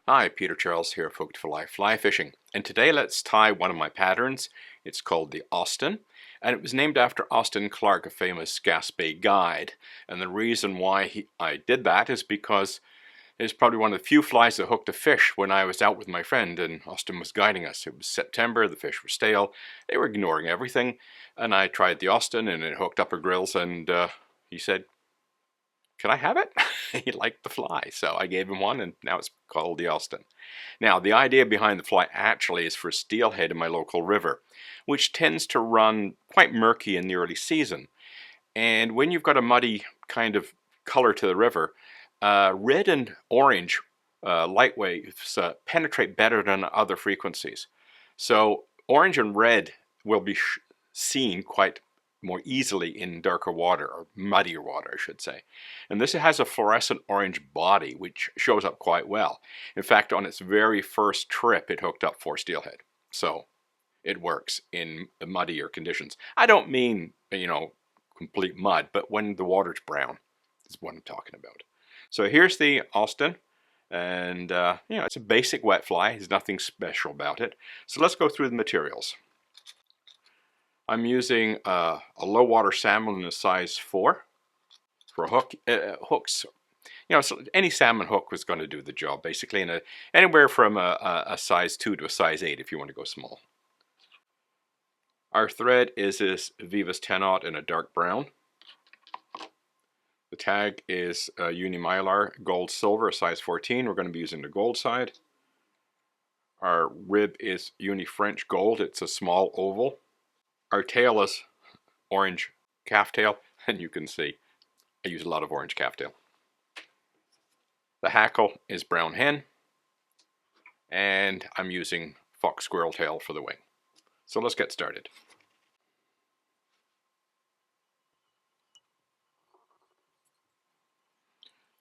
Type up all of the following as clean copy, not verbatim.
Hi, Peter Charles here, Folk for Life Fly Fishing, and today let's tie one of my patterns. It's called the Austin, and it was named after Austin Clarke, a famous Gaspé guide. And the reason why I did that is because it's probably one of the few flies that hooked a fish when I was out with my friend and Austin was guiding us. It was September, the fish were stale, they were ignoring everything, and I tried the Austin and it hooked up a grilse, and he said, "Can I have it?" He liked the fly, so I gave him one, and now it's called the Austin. Now, the idea behind the fly actually is for steelhead in my local river, which tends to run quite murky in the early season. And when you've got a muddy kind of color to the river, red and orange light waves penetrate better than other frequencies. So orange and red will be seen quite more easily in darker water, or muddier water I should say. And this has a fluorescent orange body which shows up quite well. In fact, on its very first trip it hooked up 4 steelhead. So it works in muddier conditions. I don't mean, complete mud, but when the water's brown is what I'm talking about. So here's the Austin, and it's a basic wet fly. There's nothing special about it. So let's go through the materials. I'm using a low water salmon in a size 4 for hooks. So any salmon hook was going to do the job basically, and anywhere from a size 2 to a size 8 if you want to go small. Our thread is this Vivas 10-aught in a dark brown. The tag is Uni Mylar Gold Silver, size 14. We're going to be using the gold side. Our rib is Uni French Gold. It's a small oval. Our tail is orange calf tail, and you can see I use a lot of orange calf tail. The hackle is brown hen, and I'm using fox squirrel tail for the wing. So let's get started.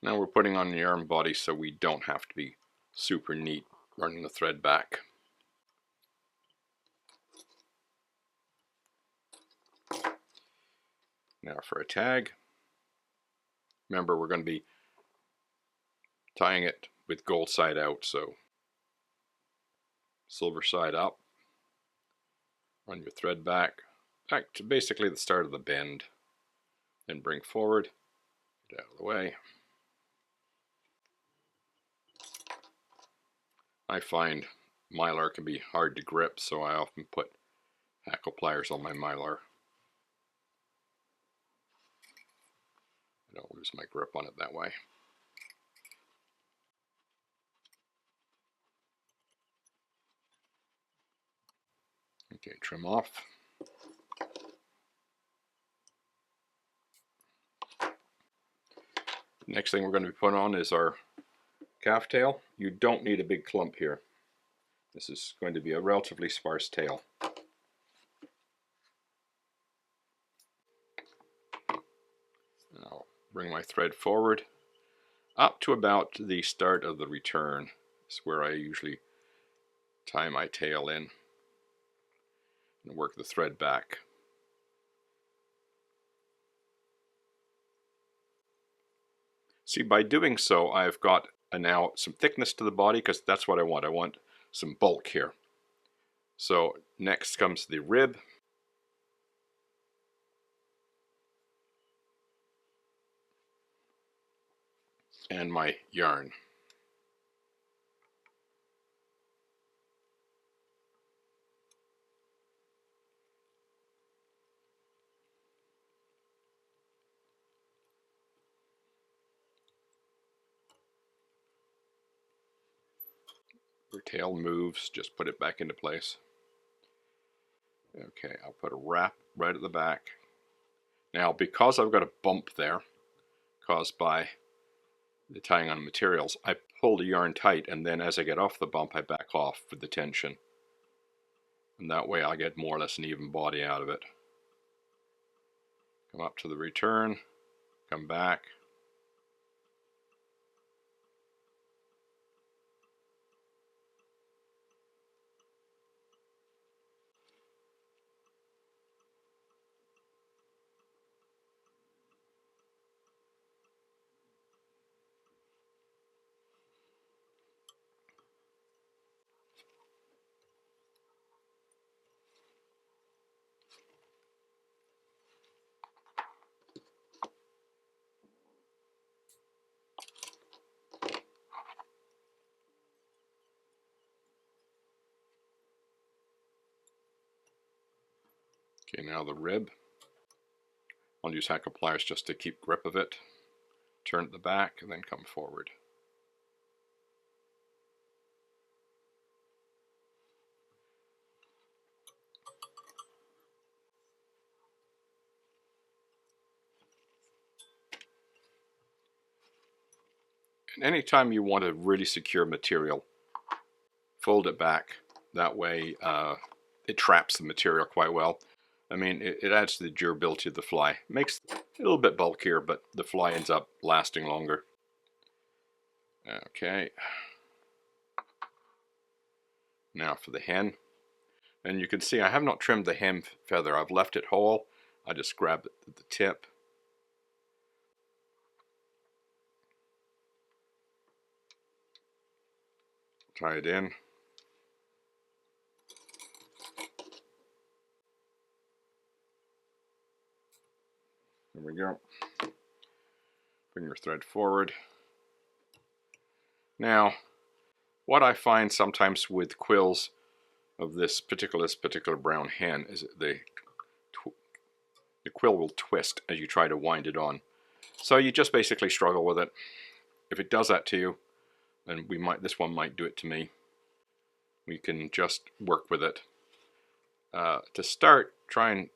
Now we're putting on the arm body so we don't have to be super neat running the thread back. Now for a tag. Remember, we're going to be tying it with gold side out, so silver side up. Run your thread back to basically the start of the bend. Then bring forward, get out of the way. I find mylar can be hard to grip, so I often put hackle pliers on my mylar. I don't lose my grip on it that way. Okay, trim off. Next thing we're going to be putting on is our calf tail. You don't need a big clump here. This is going to be a relatively sparse tail. And I'll bring my thread forward up to about the start of the return. It's where I usually tie my tail in and work the thread back. See, by doing so, I've got now some thickness to the body, because that's what I want. I want some bulk here. So next comes the rib. And my yarn. Your tail moves, just put it back into place. Okay, I'll put a wrap right at the back. Now, because I've got a bump there caused by the tying on materials, I pull the yarn tight, and then as I get off the bump I back off for the tension, and that way I get more or less an even body out of it. Come up to the return, come back, Okay, now the rib. I'll use hackle pliers just to keep grip of it. Turn at the back and then come forward. And anytime you want to really secure material, fold it back. That way it traps the material quite well. I mean, it adds to the durability of the fly. Makes it a little bit bulkier, but the fly ends up lasting longer. Okay. Now for the hen. And you can see I have not trimmed the hem feather. I've left it whole. I just grab it at the tip. Tie it in. There we go. Bring your thread forward. Now, what I find sometimes with quills of this particular brown hen is that the quill will twist as you try to wind it on. So you just basically struggle with it. If it does that to you, then this one might do it to me. We can just work with it. To start, try and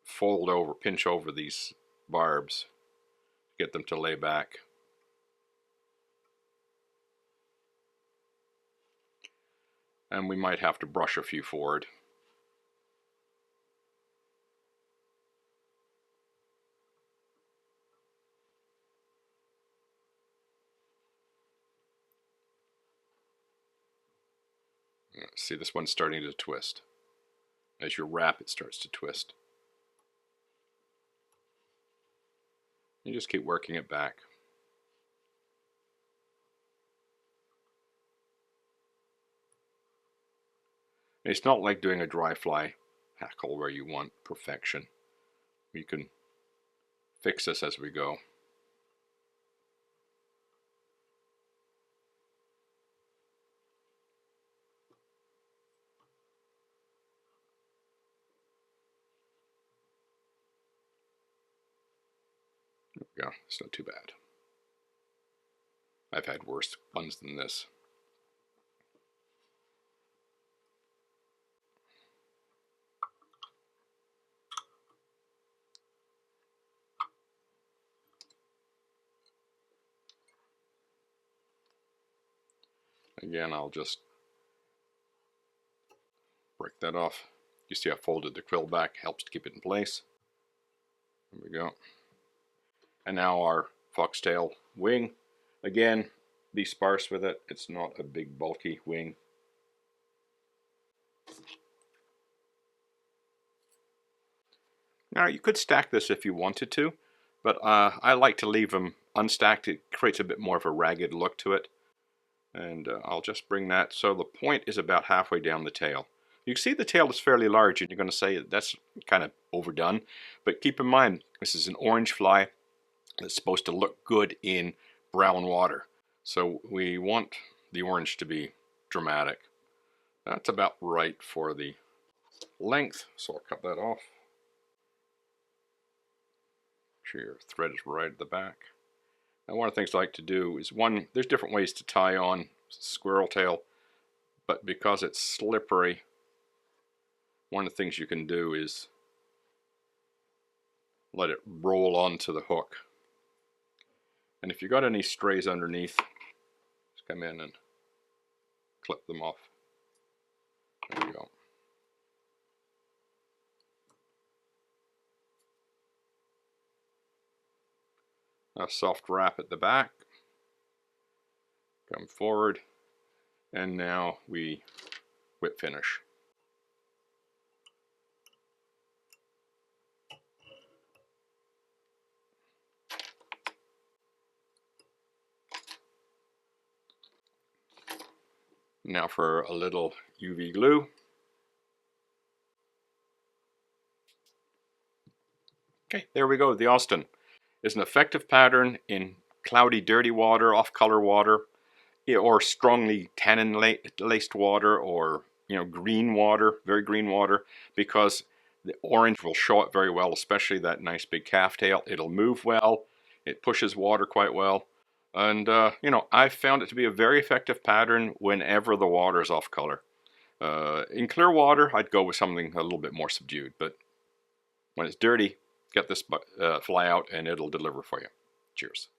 fold over, pinch over these barbs, get them to lay back. And we might have to brush a few forward. See, this one's starting to twist. As you wrap, it starts to twist. You just keep working it back. It's not like doing a dry fly hackle where you want perfection. We can fix this as we go. There we go. It's not too bad. I've had worse ones than this. Again, I'll just break that off. You see I folded the quill back, helps to keep it in place. There we go. And now our foxtail wing. Again, be sparse with it. It's not a big bulky wing. Now you could stack this if you wanted to, but I like to leave them unstacked. It creates a bit more of a ragged look to it. And I'll just bring that so the point is about halfway down the tail. You can see the tail is fairly large and you're going to say that's kind of overdone, but keep in mind this is an orange fly that's supposed to look good in brown water. So we want the orange to be dramatic. That's about right for the length, so I'll cut that off. Make sure your thread is right at the back. Now one of the things I like to do is there's different ways to tie on squirrel tail, but because it's slippery, one of the things you can do is let it roll onto the hook. And if you got any strays underneath, just come in and clip them off. There we go. A soft wrap at the back. Come forward, and now we whip finish. Now for a little UV glue. Okay, there we go. The Austin is an effective pattern in cloudy, dirty water, off-color water, or strongly tannin-laced water, or green water, very green water, because The orange will show up very well, especially that nice big calf tail. It'll move well. It pushes water quite well. And, you know, I've found it to be a very effective pattern whenever the water is off color. In clear water, I'd go with something a little bit more subdued, but when it's dirty, get this fly out and it'll deliver for you. Cheers.